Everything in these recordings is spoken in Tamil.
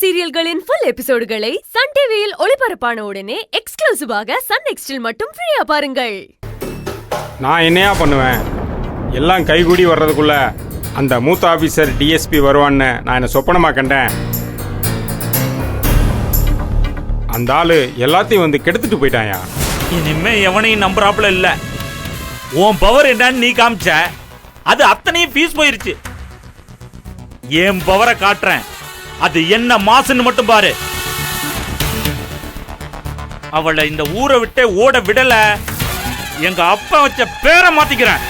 சீரியல்களின் ஃபுல் எபிசோடுகளை சன் டிவியில் ஒளிபரப்பான உடனே எக்ஸ்க்ளூசிவாக சன் நெக்ஸ்டில் மட்டும் ஃப்ரீயா பாருங்கள். நான் என்னையா பண்ணுவேன்? எல்லாம் கைகூடி வர்றதுக்குள்ள அந்த மூத்த ஆபீசர் டிஎஸ்பி வருவான்னு நான் என்ன சொப்பனமா கண்டேன். அந்த ஆளு எல்லாத்தையும் வந்து கெடுத்துட்டு போயிட்டாயா. இனிமே எவனையும் நம்புறாப்புல இல்ல. உன் பவர் என்னன்னு நீ காமிச்ச, அது அத்தனையும் ஃபீஸ் போயிருச்சு. என் பவரை காட்டுறேன், அது என்ன மாசுன்னு மட்டும் பாரு. அவளை இந்த ஊரை விட்டு ஓட விடல, எங்க அப்பா வச்ச பேரை மாத்திக்கிறேன்.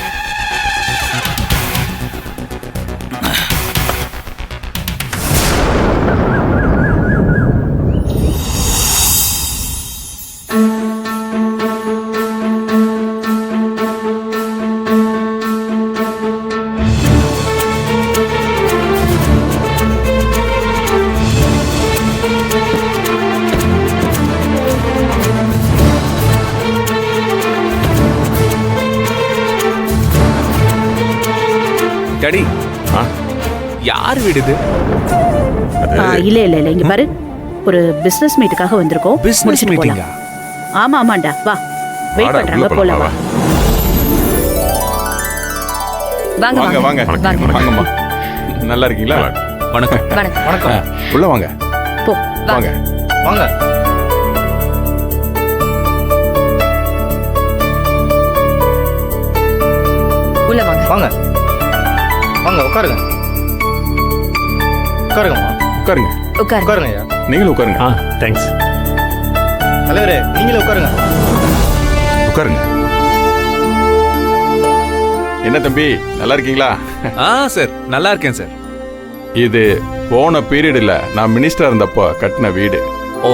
டாடி, யார் வீடு இது? இல்ல இல்ல இல்ல, இங்க பாரு, ஒரு பிசினஸ் மீட்டுக்காக வந்திருக்கோம். பிசினஸ் மீட்டிங்கா? ஆமா ஆமாண்டா, வா, வெயிட் பண்றாங்க, போலாம் வா. வாங்க வாங்க வாங்கம்மா, நல்லா இருக்கீங்களா? வணக்கம் வணக்கம். உள்ள வாங்க. போ வாங்க வாங்க. உள்ள வாங்க வாங்க வாங்க, உட்காருங்க. உட்காருங்கம்மா. உட்காருங்க. உட்காருங்க ஐயா. நீங்களும் உட்காருங்க. தேங்க்ஸ். தலைவரே, நீங்களே உட்காருங்க. உட்காருங்க. என்ன தம்பி, நல்லா இருக்கீங்களா? சார், நல்லா இருக்கேன் சார். இது போன பீரியட்ல நான் மினிஸ்டர் இருந்தப்போ கட்டின வீடு. ஓ,